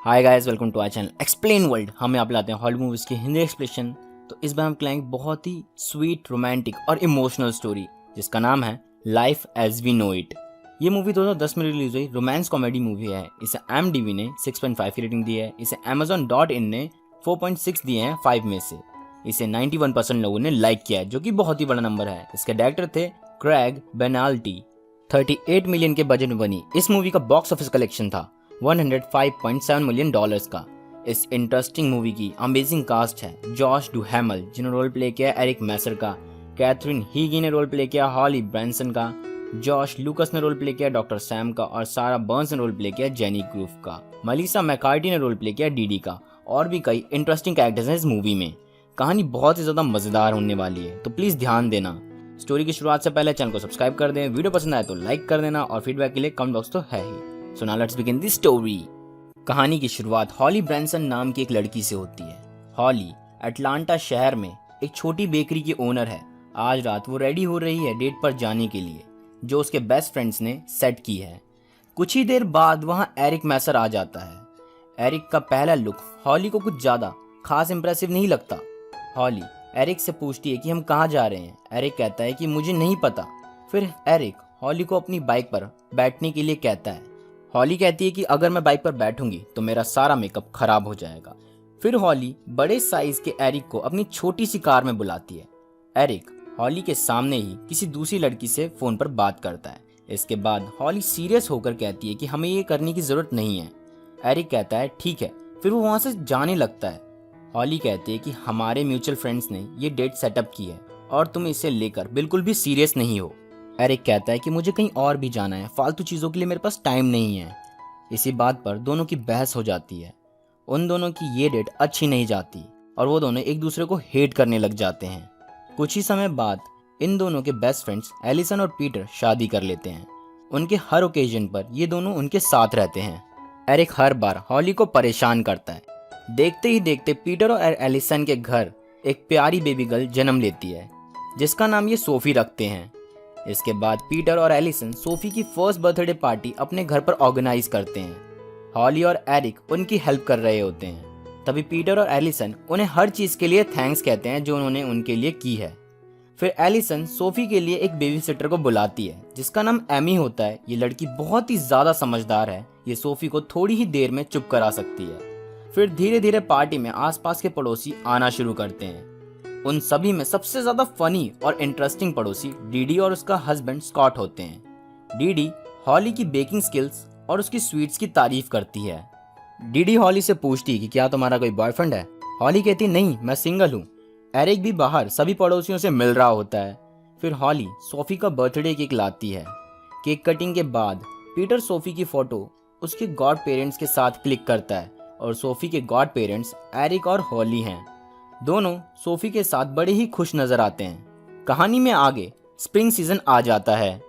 Hi guys, welcome to our channel explain world. हम यहाँ पे लाते हैं हॉलीवुड मूवीज की हिंदी एक्सप्लेनेशन। तो इस बार हम लाएंगे बहुत ही स्वीट, रोमांटिक और इमोशनल स्टोरी जिसका नाम है life as we know it. ये मूवी 2010 में रिलीज हुई रोमांस कॉमेडी मूवी है। इसे IMDb ने 6.5 की रेटिंग दी है। इसे Amazon.in ने 4.6 दिए हैं 5 में से। इसे 91% लोगों ने लाइक किया है, जो कि बहुत ही बड़ा नंबर है। इसके डायरेक्टर थे क्रेग बेनाल्टी। 38 मिलियन के बजट में बनी इस मूवी का बॉक्स ऑफिस कलेक्शन था $105.7 मिलियन का। इस इंटरेस्टिंग मूवी की अमेजिंग कास्ट है। जॉश डुहैमल जिन्होंने रोल प्ले किया एरिक मैसर का, कैथरीन हीगी ने रोल प्ले किया हॉली ब्रैंसन का, जॉश लूकस ने रोल प्ले किया डॉक्टर सैम का और सारा बर्न्स ने रोल प्ले किया जेनी ग्रूफ का। मलिसा मैकार्टी ने रोल प्ले किया डीडी का। और भी कई इंटरेस्टिंग कैरेक्टर्स हैं इस मूवी में। कहानी बहुत ही ज्यादा मजेदार होने वाली है, तो प्लीज ध्यान देना। स्टोरी की शुरुआत से पहले चैनल को सब्सक्राइब कर दें, वीडियो पसंद आए तो लाइक कर देना और फीडबैक के लिए कमेंट बॉक्स तो है ही। So now let's begin the story. कहानी की शुरुआत हॉली ब्रैंसन नाम की एक लड़की से होती है। हॉली अटलांटा शहर में एक छोटी बेकरी की ओनर है। आज रात वो रेडी हो रही है डेट पर जाने के लिए, जो उसके बेस्ट फ्रेंड्स ने सेट की है। कुछ ही देर बाद वहां एरिक मैसर आ जाता है। एरिक का पहला लुक हॉली को कुछ ज्यादा खास इंप्रेसिव नहीं लगता। हॉली एरिक से पूछती है कि हम कहाँ जा रहे हैं। एरिक कहता है कि मुझे नहीं पता। फिर एरिक हॉली को अपनी बाइक पर बैठने के लिए कहता है। हॉली कहती है कि अगर मैं बाइक पर बैठूंगी तो मेरा सारा मेकअप खराब हो जाएगा। फिर हॉली बड़े साइज के एरिक को अपनी छोटी सी कार में बुलाती है। एरिक हॉली के सामने ही किसी दूसरी लड़की से फोन पर बात करता है। इसके बाद हॉली सीरियस होकर कहती है कि हमें ये करने की जरूरत नहीं है। एरिक कहता है ठीक है। फिर वो वहां से जाने लगता है। हॉली कहती है कि हमारे म्यूचुअल फ्रेंड्स ने ये डेट सेटअप की है और तुम इसे लेकर बिल्कुल भी सीरियस नहीं हो। एरिक कहता है कि मुझे कहीं और भी जाना है, फालतू चीज़ों के लिए मेरे पास टाइम नहीं है। इसी बात पर दोनों की बहस हो जाती है। उन दोनों की ये डेट अच्छी नहीं जाती और वो दोनों एक दूसरे को हेट करने लग जाते हैं। कुछ ही समय बाद इन दोनों के बेस्ट फ्रेंड्स एलिसन और पीटर शादी कर लेते हैं। उनके हर ओकेजन पर ये दोनों उनके साथ रहते हैं। एरिक हर बार हॉली को परेशान करता है। देखते ही देखते पीटर और एलिसन के घर एक प्यारी बेबी गर्ल जन्म लेती है, जिसका नाम ये सोफी रखते हैं। इसके बाद पीटर और एलिसन सोफी की फर्स्ट बर्थडे पार्टी अपने घर पर ऑर्गेनाइज करते हैं। हॉली और एरिक उनकी हेल्प कर रहे होते हैं। तभी पीटर और एलिसन उन्हें हर चीज के लिए थैंक्स कहते हैं जो उन्होंने उनके लिए की है। फिर एलिसन सोफी के लिए एक बेबी सिटर को बुलाती है, जिसका नाम एमी होता है। ये लड़की बहुत ही ज्यादा समझदार है। ये सोफी को थोड़ी ही देर में चुप करा सकती है। फिर धीरे धीरे पार्टी में आसपास के पड़ोसी आना शुरू करते हैं। उन सभी में सबसे ज्यादा फनी और इंटरेस्टिंग पड़ोसी डीडी और उसका हस्बैंड स्कॉट होते हैं। डीडी हॉली की बेकिंग स्किल्स और उसकी स्वीट्स की तारीफ करती है। डीडी हॉली से पूछती है कि क्या तुम्हारा कोई बॉयफ्रेंड है। हॉली कहती नहीं, मैं सिंगल हूँ। एरिक भी बाहर सभी पड़ोसियों से मिल रहा होता है। फिर हॉली सोफी का बर्थडे केक लाती है। केक कटिंग के बाद पीटर सोफी की फोटो उसके गॉड पेरेंट्स के साथ क्लिक करता है और सोफी के गॉड पेरेंट्स एरिक और हॉली हैं। दोनों सोफी के साथ बड़े ही खुश नजर आते हैं। कहानी में आगे स्प्रिंग सीजन आ जाता है।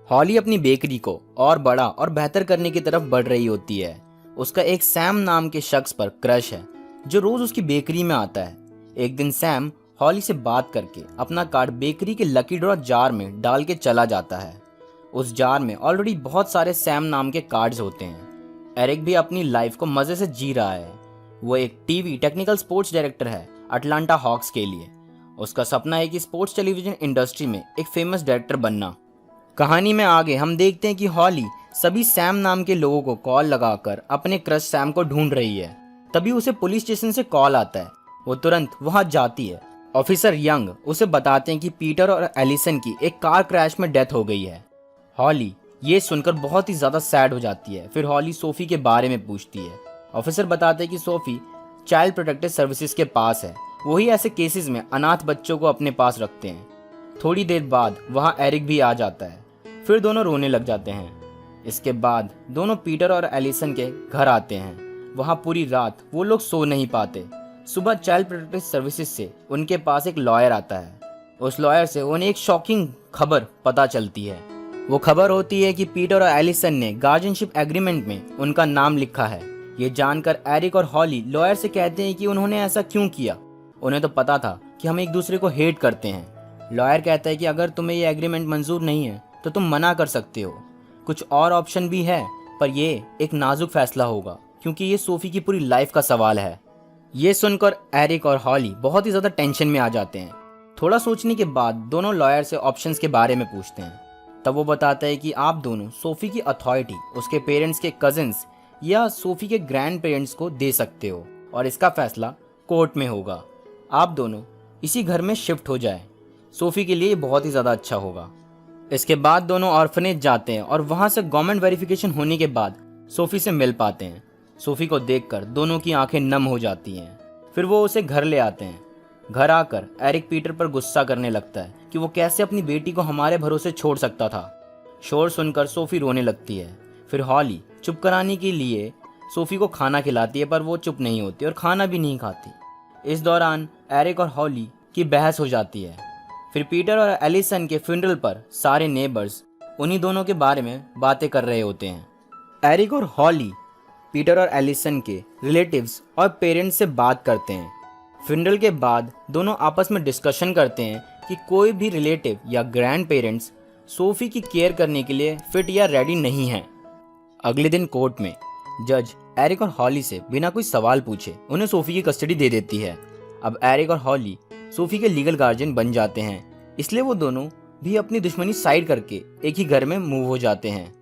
हॉली अपनी बेकरी को और बड़ा और बेहतर करने की तरफ बढ़ रही होती है। उसका एक सैम नाम के शख्स पर क्रश है, जो रोज उसकी बेकरी में आता है। एक दिन सैम हॉली से बात करके अपना कार्ड बेकरी के लकी ड्रॉ जार में डाल के चला जाता है। उस जार में ऑलरेडी बहुत सारे सैम नाम के कार्ड्स होते हैं। एरिक भी अपनी लाइफ को मजे से जी रहा है। वो एक टीवी टेक्निकल स्पोर्ट्स डायरेक्टर है अटलांटा हॉक्स के लिए। उसका सपना है कि स्पोर्ट्स टेलीविजन इंडस्ट्री में एक फेमस डायरेक्टर बनना। कहानी में आगे हम देखते हैं कि हॉली सभी सैम नाम के लोगों को कॉल लगाकर अपने क्रश सैम को ढूंढ रही है। तभी उसे पुलिस स्टेशन से कॉल आता है। वो तुरंत वहां जाती है। ऑफिसर यंग उसे बताते हैं कि पीटर और एलिसन की एक कार क्रैश में डेथ हो गई है। हॉली ये सुनकर बहुत ही ज्यादा सैड हो जाती है। फिर हॉली सोफी के बारे में पूछती है। ऑफिसर बताते हैं कि सोफी चाइल्ड प्रोटेक्टिव सर्विसेज के पास है। वही ऐसे केसेस में अनाथ बच्चों को अपने पास रखते हैं। थोड़ी देर बाद वहां एरिक भी आ जाता है। फिर दोनों रोने लग जाते हैं। इसके बाद दोनों पीटर और एलिसन के घर आते हैं। वहां पूरी रात वो लोग सो नहीं पाते। सुबह चाइल्ड प्रोटेक्टिव सर्विसेज से उनके पास एक लॉयर आता है। उस लॉयर से उन्हें एक शॉकिंग खबर पता चलती है। वो खबर होती है कि पीटर और एलिसन ने गार्जियनशिप एग्रीमेंट में उनका नाम लिखा है। ये जानकर एरिक और हॉली लॉयर से कहते हैं कि उन्होंने ऐसा क्यों किया। उन्हें तो पता था कि हम एक दूसरे को हेट करते हैं। लॉयर कहता है कि अगर तुम्हें ये एग्रीमेंट मंजूर नहीं है तो तुम मना कर सकते हो। कुछ और ऑप्शन भी है, पर ये एक नाजुक फैसला होगा क्योंकि ये सोफी की पूरी लाइफ का सवाल है। ये सुनकर एरिक और हॉली बहुत ही ज़्यादा टेंशन में आ जाते हैं। थोड़ा सोचने के बाद दोनों लॉयर से ऑप्शंस के बारे में पूछते हैं। तब वो बताता है कि आप दोनों सोफी की अथॉरिटी उसके पेरेंट्स के कजिन्स या सोफी के ग्रैंड पेरेंट्स को दे सकते हो और इसका फैसला कोर्ट में होगा। आप दोनों इसी घर में शिफ्ट हो जाए, सोफी के लिए बहुत ही ज़्यादा अच्छा होगा। इसके बाद दोनों ऑर्फनेज जाते हैं और वहाँ से गवर्नमेंट वेरिफिकेशन होने के बाद सोफी से मिल पाते हैं। सोफी को देखकर दोनों की आंखें नम हो जाती हैं। फिर वो उसे घर ले आते हैं। घर आकर एरिक पीटर पर गुस्सा करने लगता है कि वो कैसे अपनी बेटी को हमारे भरोसे छोड़ सकता था। शोर सुनकर सोफी रोने लगती है। फिर हॉली चुप कराने के लिए सोफी को खाना खिलाती है, पर वो चुप नहीं होती और खाना भी नहीं खाती। इस दौरान एरिक और हॉली की बहस हो जाती है। फिर पीटर और एलिसन के फ्यूनरल पर सारे नेबर्स उन्हीं दोनों के बारे में बातें कर रहे होते हैं। एरिक और हॉली पीटर और एलिसन के रिलेटिव्स और पेरेंट्स से बात करते हैं। फ्यूनरल के बाद दोनों आपस में डिस्कशन करते हैं कि कोई भी रिलेटिव या ग्रैंड पेरेंट्स सोफी की केयर करने के लिए फिट या रेडी नहीं हैं। अगले दिन कोर्ट में जज एरिक और हॉली से बिना कोई सवाल पूछे उन्हें सोफी की कस्टडी दे देती है। अब एरिक और हॉली सोफी के लीगल गार्जियन बन जाते हैं, इसलिए वो दोनों भी अपनी दुश्मनी साइड करके एक ही घर में मूव हो जाते हैं।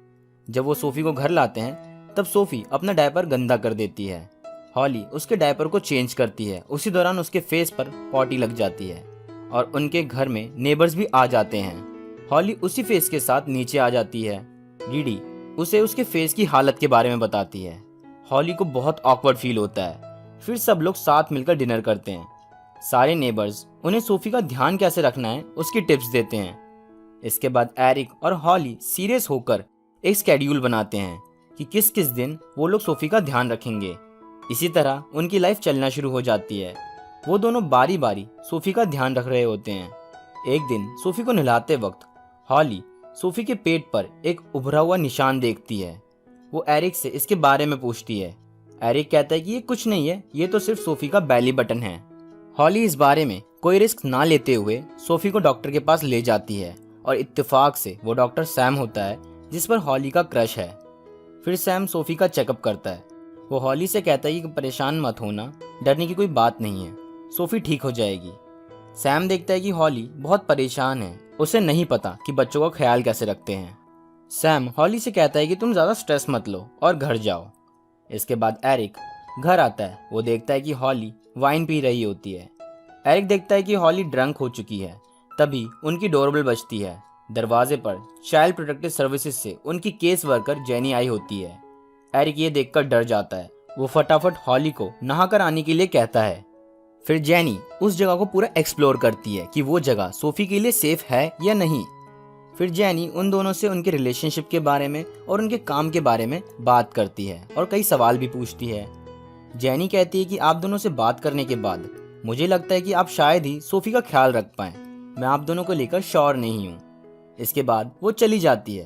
जब वो सोफी को घर लाते हैं तब सोफी अपना डायपर गंदा कर देती है। हॉली उसके डायपर को चेंज करती है। उसी दौरान उसके फेस पर पॉटी लग जाती है और उनके घर में नेबर्स भी आ जाते हैं। हॉली उसी फेस के साथ नीचे आ जाती है। डीडी उसे उसके फेस की हालत के बारे में बताती है। हॉली को बहुत ऑकवर्ड फील होता है। फिर सब लोग साथ मिलकर डिनर करते हैं। सारे नेबर्स उन्हें सोफी का ध्यान कैसे रखना है उसकी टिप्स देते हैं। इसके बाद एरिक और हॉली सीरियस होकर एक स्केड्यूल बनाते हैं कि किस किस दिन वो लोग सोफी का ध्यान रखेंगे। इसी तरह उनकी लाइफ चलना शुरू हो जाती है। वो दोनों बारी बारी सोफी का ध्यान रख रहे होते हैं। एक दिन सोफी को नहलाते वक्त हॉली सोफी के पेट पर एक उभरा हुआ निशान देखती है। वो एरिक से इसके बारे में पूछती है। एरिक कहता है कि ये कुछ नहीं है, ये तो सिर्फ सोफी का बेली बटन है। हॉली इस बारे में कोई रिस्क ना लेते हुए सोफी को डॉक्टर के पास ले जाती है और इत्तेफाक से वो डॉक्टर सैम होता है जिस पर हॉली का क्रश है। फिर सैम सोफी का चेकअप करता है। वो हॉली से कहता है कि परेशान मत होना, डरने की कोई बात नहीं है, सोफी ठीक हो जाएगी। सैम देखता है कि हॉली बहुत परेशान है, उसे नहीं पता कि बच्चों का ख्याल कैसे रखते हैं। सैम हॉली से कहता है कि तुम ज़्यादा स्ट्रेस मत लो और घर जाओ। इसके बाद एरिक घर आता है। वो देखता है कि हॉली वाइन पी रही होती है। एरिक देखता है कि हॉली ड्रंक हो चुकी है। तभी उनकी डोरबेल बजती है। दरवाजे पर चाइल्ड प्रोटेक्टिव सर्विसेज से उनकी केस वर्कर जेनी आई होती है। एरिक ये देखकर डर जाता है। वो फटाफट हॉली को नहाकर आने के लिए कहता है। फिर जेनी उस जगह को पूरा एक्सप्लोर करती है कि वो जगह सोफी के लिए सेफ है या नहीं। फिर जेनी उन दोनों से उनके रिलेशनशिप के बारे में और उनके काम के बारे में बात करती है और कई सवाल भी पूछती है। जेनी कहती है कि आप दोनों से बात करने के बाद मुझे लगता है कि आप शायद ही सोफी का ख्याल रख पाएं। मैं आप दोनों को लेकर श्योर नहीं हूँ। इसके बाद वो चली जाती है।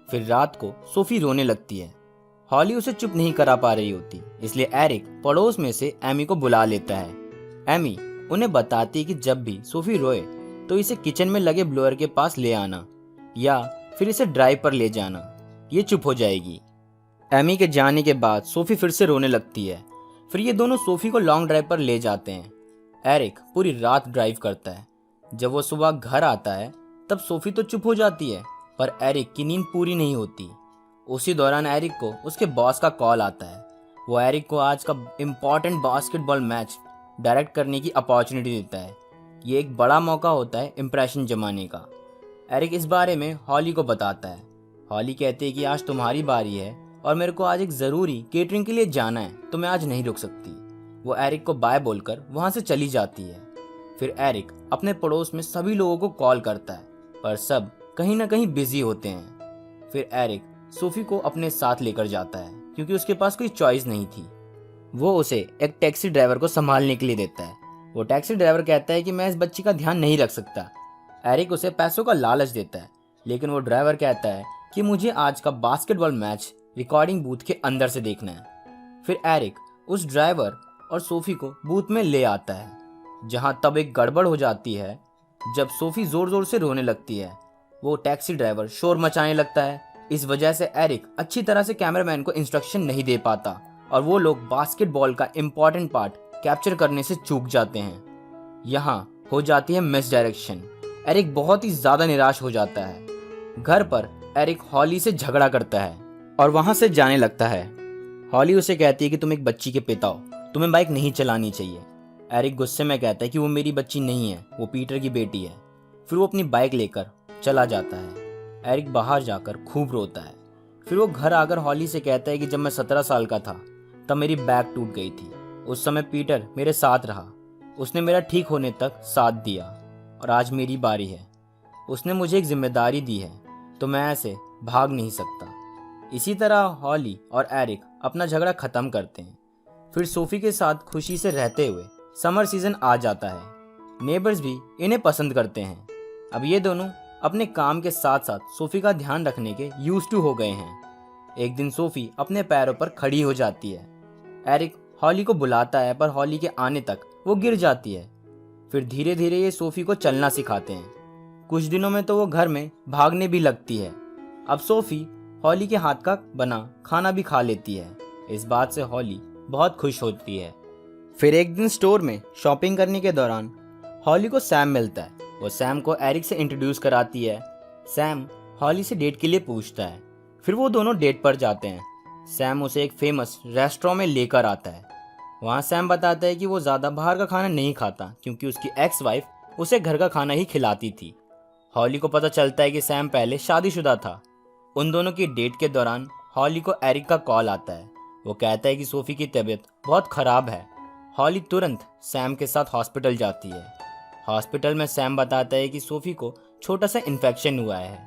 फिर रात को सोफी रोने लगती है। हॉली उसे चुप नहीं करा पा रही होती, इसलिए एरिक पड़ोस में से एमी को बुला लेता है। एमी उन्हें बताती है कि जब भी सोफी रोए तो इसे किचन में लगे ब्लोअर के पास ले आना या फिर इसे ड्राइव पर ले जाना, ये चुप हो जाएगी। एमी के जाने के बाद सोफी फिर से रोने लगती है। फिर ये दोनों सोफी को लॉन्ग ड्राइव पर ले जाते हैं। एरिक पूरी रात ड्राइव करता है। जब वो सुबह घर आता है तब सोफी तो चुप हो जाती है, पर एरिक की नींद पूरी नहीं होती। उसी दौरान एरिक को उसके बॉस का कॉल आता है। वो एरिक को आज का इम्पॉर्टेंट बास्केटबॉल मैच डायरेक्ट करने की अपॉर्चुनिटी देता है। ये एक बड़ा मौका होता है इम्प्रेशन जमाने का। एरिक इस बारे में हॉली को बताता है। हॉली कहती है कि आज तुम्हारी बारी है और मेरे को आज एक ज़रूरी केटरिंग के लिए जाना है, तो मैं आज नहीं रुक सकती। वो एरिक को बाय बोलकर वहाँ से चली जाती है। फिर एरिक अपने पड़ोस में सभी लोगों को कॉल करता है, पर सब कहीं ना कहीं बिजी होते हैं। फिर एरिक सोफी को अपने साथ लेकर जाता है क्योंकि उसके पास कोई चॉइस नहीं थी। वो उसे एक टैक्सी ड्राइवर को संभालने के लिए देता है। वो टैक्सी ड्राइवर कहता है कि मैं इस बच्ची का ध्यान नहीं रख सकता। एरिक उसे पैसों का लालच देता है, लेकिन वो ड्राइवर कहता है कि मुझे आज का बास्केटबॉल मैच रिकॉर्डिंग बूथ के अंदर से देखना है। फिर एरिक उस ड्राइवर और सोफी को बूथ में ले आता है, जहाँ तब एक गड़बड़ हो जाती है। जब सोफी जोर जोर से रोने लगती है, वो टैक्सी ड्राइवर शोर मचाने लगता है। इस वजह से एरिक अच्छी तरह से कैमरामैन को इंस्ट्रक्शन नहीं दे पाता और वो लोग बास्केटबॉल का इम्पॉर्टेंट पार्ट कैप्चर करने से चूक जाते हैं। यहाँ हो जाती है मिस डायरेक्शन। एरिक बहुत ही ज़्यादा निराश हो जाता है। घर पर एरिक हॉली से झगड़ा करता है और वहाँ से जाने लगता है। हॉली उसे कहती है कि तुम एक बच्ची के पिता हो, तुम्हें बाइक नहीं चलानी चाहिए। एरिक गुस्से में कहता है कि वो मेरी बच्ची नहीं है, वो पीटर की बेटी है। फिर वो अपनी बाइक लेकर चला जाता है। एरिक बाहर जाकर खूब रोता है। फिर वो घर आकर हॉली से कहता है कि जब मैं 17 साल का था तब मेरी बैक टूट गई थी। उस समय पीटर मेरे साथ रहा, उसने मेरा ठीक होने तक साथ दिया और आज मेरी बारी है। उसने मुझे एक जिम्मेदारी दी है तो मैं ऐसे भाग नहीं सकता। इसी तरह हॉली और एरिक अपना झगड़ा खत्म करते हैं। फिर सोफी के साथ खुशी से रहते हुए समर सीजन आ जाता है। नेबर्स भी इन्हें पसंद करते हैं। अब ये दोनों अपने काम के साथ साथ सोफी का ध्यान रखने के यूज्ड टू हो गए हैं। एक दिन सोफी अपने पैरों पर खड़ी हो जाती है। एरिक हॉली को बुलाता है पर हॉली के आने तक वो गिर जाती है। फिर धीरे धीरे ये सोफी को चलना सिखाते हैं। कुछ दिनों में तो वो घर में भागने भी लगती है। अब सोफी हॉली के हाथ का बना खाना भी खा लेती है। इस बात से हॉली बहुत खुश होती है। फिर एक दिन स्टोर में शॉपिंग करने के दौरान हॉली को सैम मिलता है। वो सैम को एरिक से इंट्रोड्यूस कराती है। सैम हॉली से डेट के लिए पूछता है। फिर वो दोनों डेट पर जाते हैं। सैम उसे एक फेमस रेस्टोरेंट में लेकर आता है। वहाँ सैम बताता है कि वो ज़्यादा बाहर का खाना नहीं खाता क्योंकि उसकी एक्स वाइफ उसे घर का खाना ही खिलाती थी। हॉली को पता चलता है कि सैम पहले शादीशुदा था। उन दोनों की डेट के दौरान हॉली को एरिक का कॉल आता है। वो कहता है कि सोफी की तबीयत बहुत ख़राब है। हॉली तुरंत सैम के साथ हॉस्पिटल जाती है। हॉस्पिटल में सैम बताता है कि सोफी को छोटा सा इन्फेक्शन हुआ है,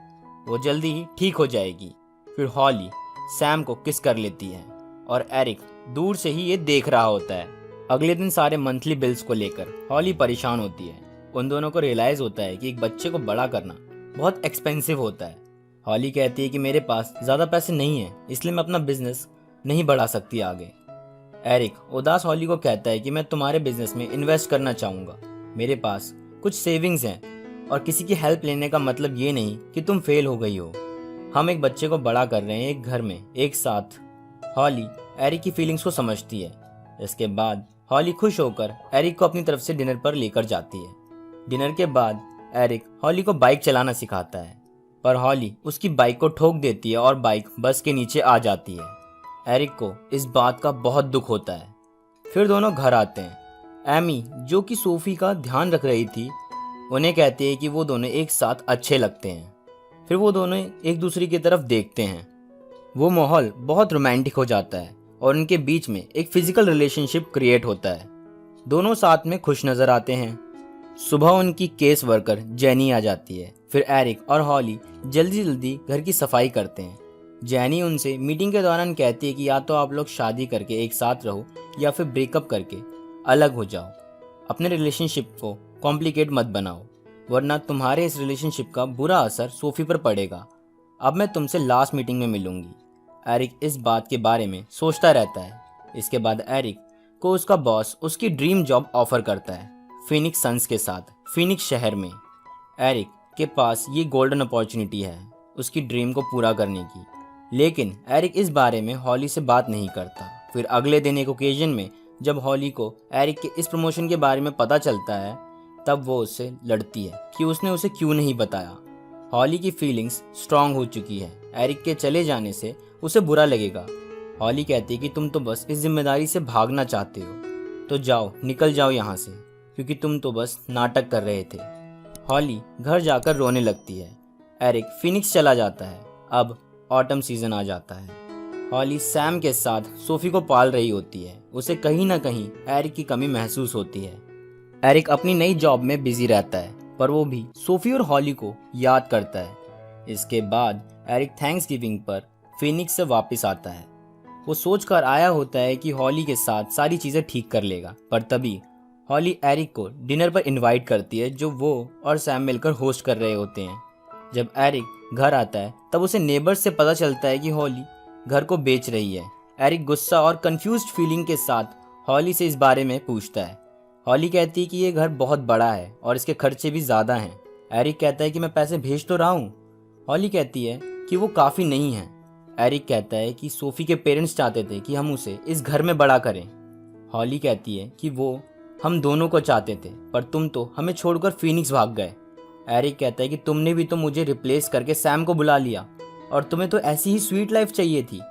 वो जल्दी ही ठीक हो जाएगी। फिर हॉली सैम को किस कर लेती है और एरिक दूर से ही ये देख रहा होता है। अगले दिन सारे मंथली बिल्स को लेकर हॉली परेशान होती है। उन दोनों को रियलाइज होता है कि एक बच्चे को बड़ा करना बहुत एक्सपेंसिव होता है। हॉली कहती है कि मेरे पास ज़्यादा पैसे नहीं है, इसलिए मैं अपना बिजनेस नहीं बढ़ा सकती आगे। एरिक उदास हॉली को कहता है कि मैं तुम्हारे बिजनेस में इन्वेस्ट करना चाहूँगा, मेरे पास कुछ सेविंग्स हैं और किसी की हेल्प लेने का मतलब ये नहीं कि तुम फेल हो गई हो। हम एक बच्चे को बड़ा कर रहे हैं एक घर में एक साथ। हॉली एरिक की फीलिंग्स को समझती है। इसके बाद हॉली खुश होकर एरिक को अपनी तरफ से डिनर पर लेकर जाती है। डिनर के बाद एरिक हॉली को बाइक चलाना सिखाता है पर हॉली उसकी बाइक को ठोक देती है और बाइक बस के नीचे आ जाती है। एरिक को इस बात का बहुत दुख होता है। फिर दोनों घर आते हैं। एमी जो कि सोफी का ध्यान रख रही थी उन्हें कहती है कि वो दोनों एक साथ अच्छे लगते हैं। फिर वो दोनों एक दूसरे की तरफ देखते हैं। वो माहौल बहुत रोमांटिक हो जाता है और उनके बीच में एक फिजिकल रिलेशनशिप क्रिएट होता है। दोनों साथ में खुश नजर आते हैं। सुबह उनकी केस वर्कर जेनी आ जाती है। फिर एरिक और हॉली जल्दी जल्दी घर की सफाई करते हैं। जेनी उनसे मीटिंग के दौरान कहती है कि या तो आप लोग शादी करके एक साथ रहो या फिर ब्रेकअप करके अलग हो जाओ। अपने रिलेशनशिप को कॉम्प्लिकेट मत बनाओ वरना तुम्हारे इस रिलेशनशिप का बुरा असर सोफी पर पड़ेगा। अब मैं तुमसे लास्ट मीटिंग में मिलूंगी। एरिक इस बात के बारे में सोचता रहता है। इसके बाद एरिक को उसका बॉस उसकी ड्रीम जॉब ऑफर करता है फिनिक्स सन्स के साथ फिनिक्स शहर में। एरिक के पास ये गोल्डन अपॉर्चुनिटी है उसकी ड्रीम को पूरा करने की, लेकिन एरिक इस बारे में हॉली से बात नहीं करता। फिर अगले दिन एक ओकेजन में जब हॉली को एरिक के इस प्रमोशन के बारे में पता चलता है तब वो उससे लड़ती है कि उसने उसे क्यों नहीं बताया। हॉली की फीलिंग्स स्ट्रांग हो चुकी है। एरिक के चले जाने से उसे बुरा लगेगा। हॉली कहती है कि तुम तो बस इस जिम्मेदारी से भागना चाहते हो, तो जाओ निकल जाओ यहाँ से, क्योंकि तुम तो बस नाटक कर रहे थे। हॉली घर जाकर रोने लगती है। एरिक फिनिक्स चला जाता है। अब ऑटम सीजन आ जाता है। हॉली सैम के साथ सोफी को पाल रही होती है। उसे कहीं ना कहीं एरिक की कमी महसूस होती है। एरिक अपनी नई जॉब में बिजी रहता है पर वो भी सोफी और हॉली को याद करता है। इसके बाद एरिक थैंक्सगिविंग पर फिनिक्स से वापस आता है। वो सोचकर आया होता है कि हॉली के साथ सारी चीज़ें ठीक कर लेगा, पर तभी हॉली एरिक को डिनर पर इनवाइट करती है जो वो और सैम मिलकर होस्ट कर रहे होते हैं। जब एरिक घर आता है तब उसे नेबर्स से पता चलता है कि हॉली घर को बेच रही है। एरिक गुस्सा और कंफ्यूज्ड फीलिंग के साथ हॉली से इस बारे में पूछता है। हॉली कहती है कि ये घर बहुत बड़ा है और इसके खर्चे भी ज़्यादा हैं। एरिक कहता है कि मैं पैसे भेज तो रहा हूँ। हॉली कहती है कि वो काफ़ी नहीं है। एरिक कहता है कि सोफी के पेरेंट्स चाहते थे कि हम उसे इस घर में बड़ा करें। हॉली कहती है कि वो हम दोनों को चाहते थे, पर तुम तो हमें छोड़कर फीनिक्स भाग गए। एरिक कहता है कि तुमने भी तो मुझे रिप्लेस करके सैम को बुला लिया और तुम्हें तो ऐसी ही स्वीट लाइफ चाहिए थी।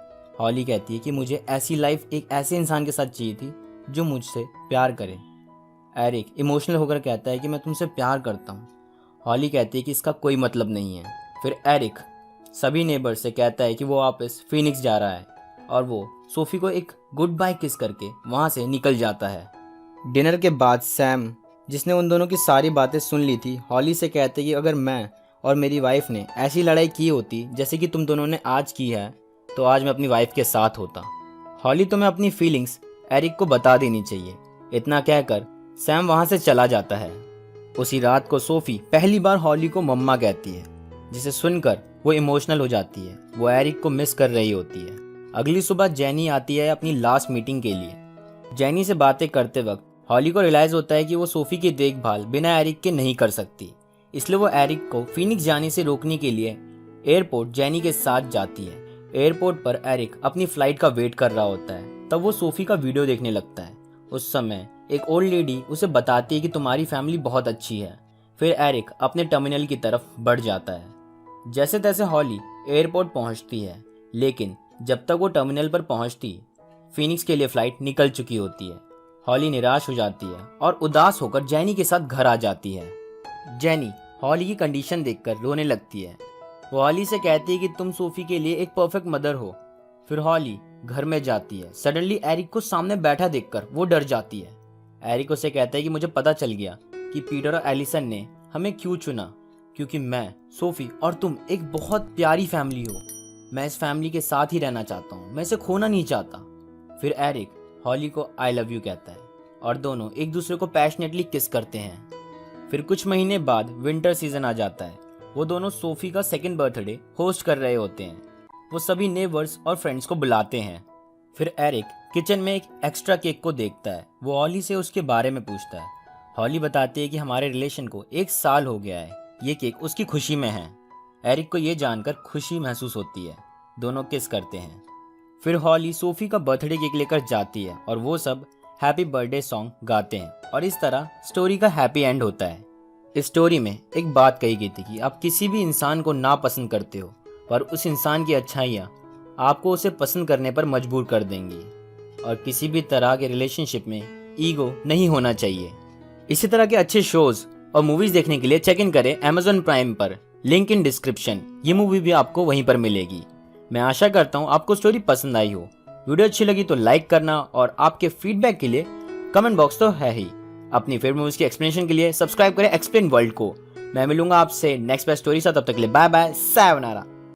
हॉली कहती है कि मुझे ऐसी लाइफ एक ऐसे इंसान के साथ चाहिए थी जो मुझसे प्यार करे। एरिक इमोशनल होकर कहता है कि मैं तुमसे प्यार करता हूँ। हॉली कहती है कि इसका कोई मतलब नहीं है। फिर एरिक सभी नेबर से कहता है कि वो वापस फीनिक्स जा रहा है और वो सोफी को एक गुड बाय किस करके वहाँ से निकल जाता है। डिनर के बाद सैम, जिसने उन दोनों की सारी बातें सुन ली थी, हॉली से कहते हैं कि अगर मैं और मेरी वाइफ ने ऐसी लड़ाई की होती जैसे कि तुम दोनों ने आज की है तो आज मैं अपनी वाइफ के साथ होता। हॉली, तुम्हें अपनी फीलिंग्स एरिक को बता देनी चाहिए। इतना कहकर सैम वहाँ से चला जाता है। उसी रात को सोफी पहली बार हॉली को मम्मा कहती है, जिसे सुनकर वो इमोशनल हो जाती है। वो एरिक को मिस कर रही होती है। अगली सुबह जेनी आती है अपनी लास्ट मीटिंग के लिए। जेनी से बातें करते वक्त हॉली को रियलाइज होता है कि वो सोफी की देखभाल बिना एरिक के नहीं कर सकती, इसलिए वो एरिक को फीनिक्स जाने से रोकने के लिए एयरपोर्ट जेनी के साथ जाती है। एयरपोर्ट पर एरिक अपनी फ्लाइट का वेट कर रहा होता है, तब वो सोफी का वीडियो देखने लगता है। उस समय एक ओल्ड लेडी उसे बताती है कि तुम्हारी फैमिली बहुत अच्छी है। फिर एरिक अपने टर्मिनल की तरफ बढ़ जाता है। जैसे तैसे हॉली एयरपोर्ट पहुंचती है, लेकिन जब तक वो टर्मिनल पर पहुंचती फीनिक्स के लिए फ्लाइट निकल चुकी होती है। हॉली निराश हो जाती है और उदास होकर जेनी के साथ घर आ जाती है। जेनी हॉली की कंडीशन देखकर रोने लगती है। वो हॉली से कहती है कि तुम सोफी के लिए एक परफेक्ट मदर हो। फिर हॉली घर में जाती है। सडनली एरिक को सामने बैठा देखकर वो डर जाती है। एरिक उसे कहता है कि मुझे पता चल गया कि पीटर और एलिसन ने हमें क्यों चुना, क्योंकि मैं, सोफी और तुम एक बहुत प्यारी फैमिली हो। मैं इस फैमिली के साथ ही रहना चाहता हूँ, मैं इसे खोना नहीं चाहता। फिर एरिक हॉली को आई लव यू कहता है और दोनों एक दूसरे को पैशनेटली किस करते हैं। फिर कुछ महीने बाद विंटर सीजन आ जाता है। वो दोनों सोफी का सेकंड बर्थडे होस्ट कर रहे होते हैं। वो सभी नेबर्स और फ्रेंड्स को बुलाते हैं। फिर एरिक किचन में एक एक्स्ट्रा केक को देखता है। वो हॉली से उसके बारे में पूछता है। हॉली बताती है कि हमारे रिलेशन को 1 साल हो गया है, ये केक उसकी खुशी में है। एरिक को ये जानकर खुशी महसूस होती है। दोनों किस करते हैं। फिर हॉली सोफी का बर्थडे केक लेकर जाती है और वो सब हैप्पी बर्थडे सॉन्ग गाते हैं और इस तरह स्टोरी का हैप्पी एंड होता है। इस स्टोरी में एक बात कही गई थी कि आप किसी भी इंसान को नापसंद करते हो, पर उस इंसान की अच्छाइयाँ आपको उसे पसंद करने पर मजबूर कर देंगी। और किसी भी तरह के रिलेशनशिप में ईगो नहीं होना चाहिए। इसी तरह के अच्छे शोज और मूवीज देखने के लिए चेक इन करें Amazon प्राइम पर, लिंक इन डिस्क्रिप्शन। ये मूवी भी आपको वहीं पर मिलेगी। मैं आशा करता हूँ आपको स्टोरी पसंद आई हो। वीडियो अच्छी लगी तो लाइक करना और आपके फीडबैक के लिए कमेंट बॉक्स तो है ही। अपनी फेवरेट मूवीज की एक्सप्लेनेशन के लिए सब्सक्राइब करें एक्सप्लेन वर्ल्ड को। मैं मिलूंगा आपसे नेक्स्ट बेस्ट स्टोरी साथ, तब तक के लिए बाय बाय, सायोनारा।